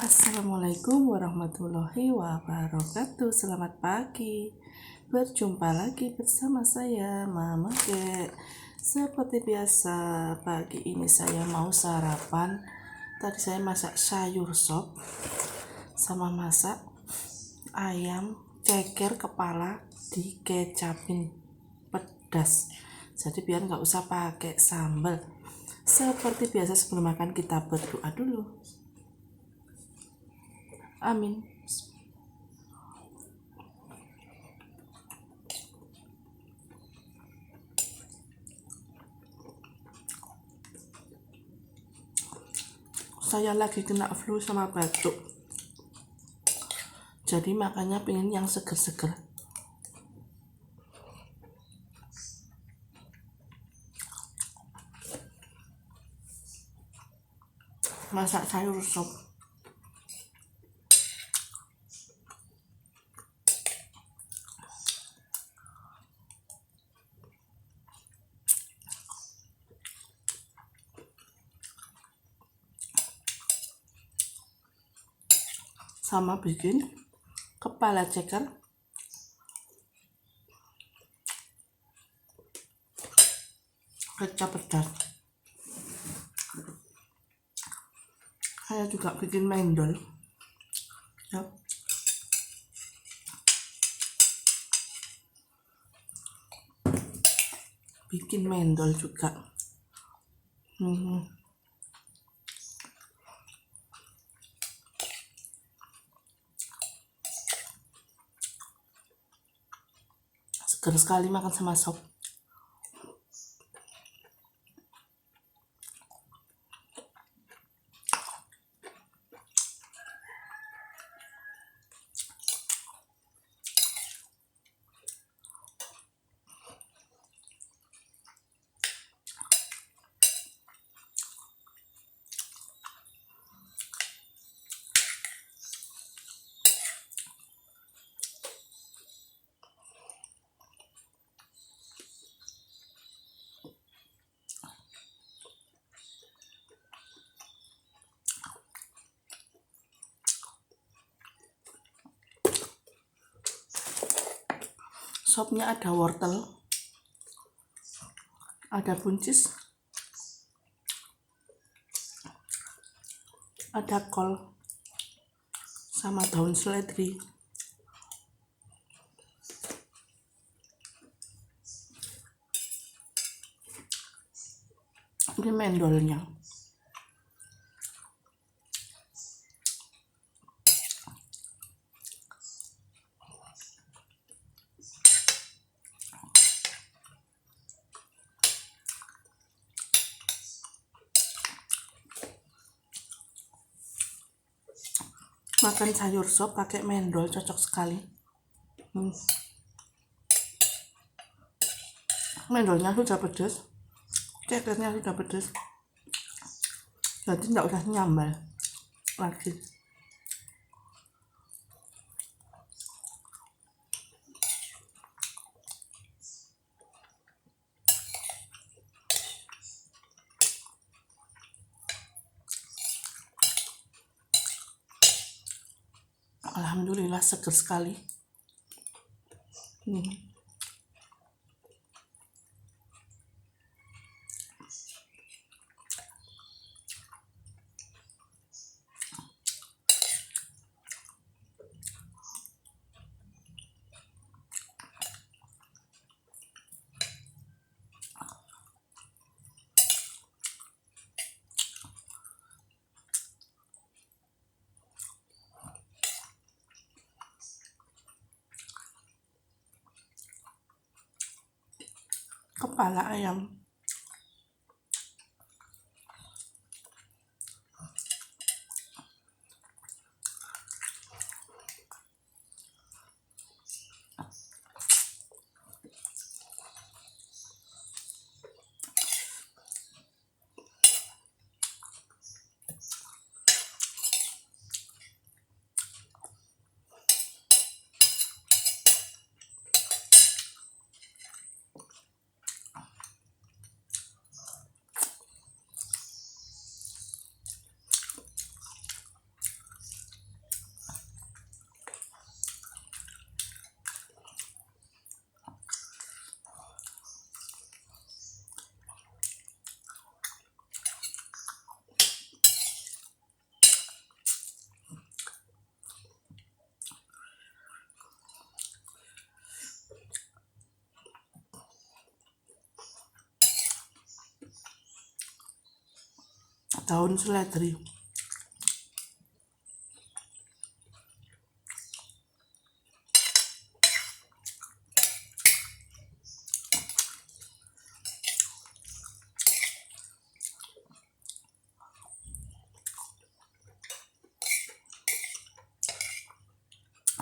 Assalamualaikum warahmatullahi wabarakatuh. Selamat pagi. Berjumpa lagi bersama saya Mama Kek. Seperti biasa, pagi ini saya mau sarapan. Tadi saya masak sayur sop sama masak ayam ceker kepala dikecapin pedas. Jadi biar nggak usah pakai sambal. Seperti biasa sebelum makan kita berdoa dulu. Amin. Saya lagi kena flu sama batuk, jadi makanya pengen yang seger-seger. Masak sayur sop. Sama bikin kepala ceker kecap pedas. Saya juga bikin mendol. Ya. Bikin mendol juga. Seger sekali makan sama sop. Sopnya ada wortel, ada buncis, ada kol, sama daun seledri. Ini mendolnya. Makan sayur sop pakai mendol cocok sekali. Mendolnya sudah pedas, cekernya sudah pedas, jadi tidak usah nyambal lagi. Alhamdulillah seger sekali. Kepala ayam. daun seledri.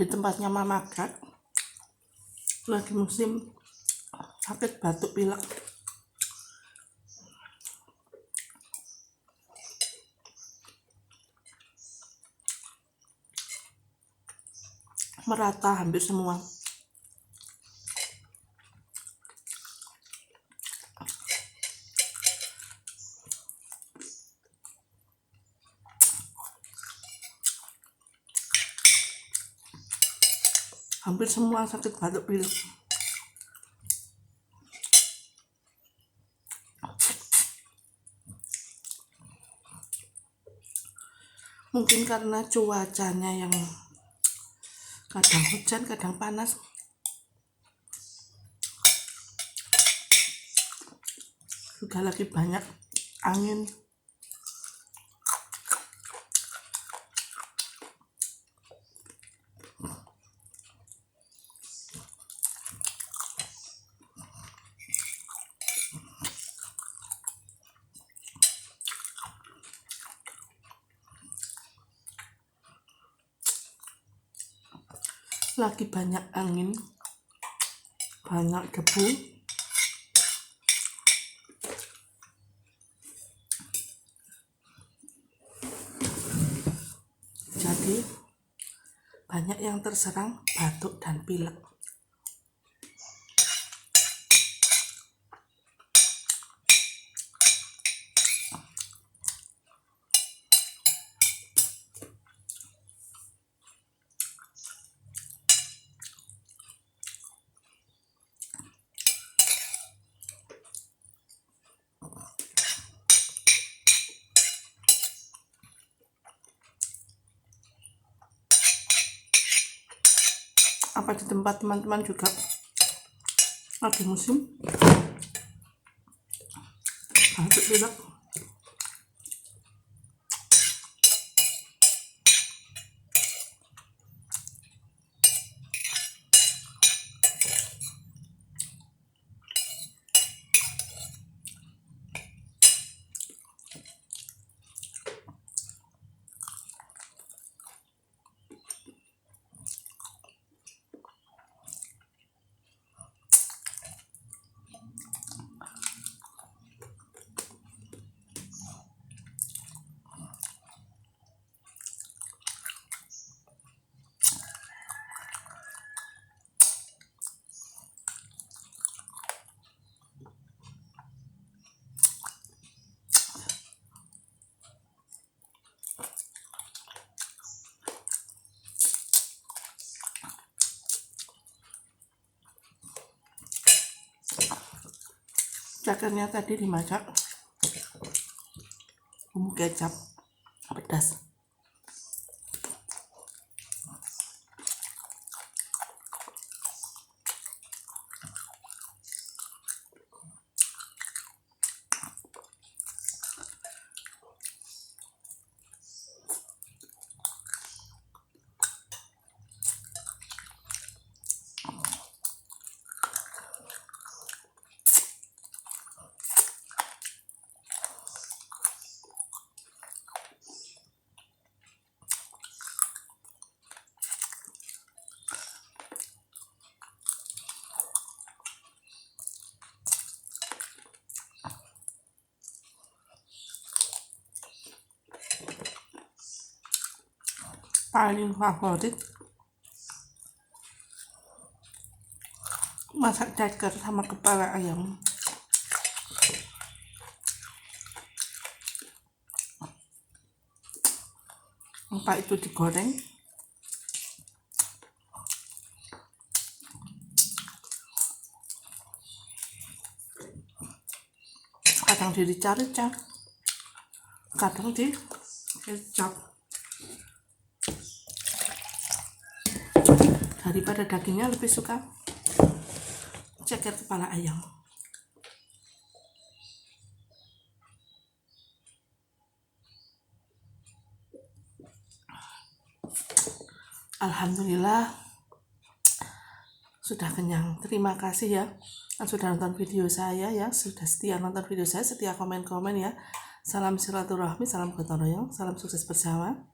Di tempatnya Mama Cat lagi musim sakit batuk pilek. Merata hampir semua. Hampir semua sakit batuk pilek. Mungkin karena cuacanya yang kadang hujan, kadang panas. Juga lagi banyak angin. Lagi banyak angin, banyak debu. Jadi banyak yang terserang batuk dan pilek. Apa di tempat teman-teman juga lagi musim batuk pilek? Cakarnya tadi dimasak bumbu kecap pedas. Paling favorit masak ceker sama kepala ayam. Entah itu digoreng, kadang dirica-rica, kadang di kecap. Daripada dagingnya lebih suka ceker kepala ayam. Alhamdulillah sudah kenyang. Terima kasih ya yang sudah nonton video saya ya, sudah setia nonton video saya, setia komen-komen ya. Salam silaturahmi, salam gotong royong, salam sukses bersama.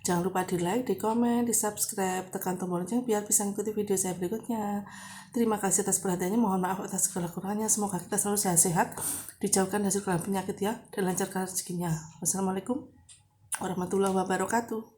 Jangan lupa di like, di komen, di subscribe, tekan tombol lonceng biar bisa mengikuti video saya berikutnya. Terima kasih atas perhatiannya, mohon maaf atas segala kurangnya. Semoga kita selalu sehat-sehat, dijauhkan dari segala penyakit ya, dan lancarkan rezekinya. Wassalamualaikum warahmatullahi wabarakatuh.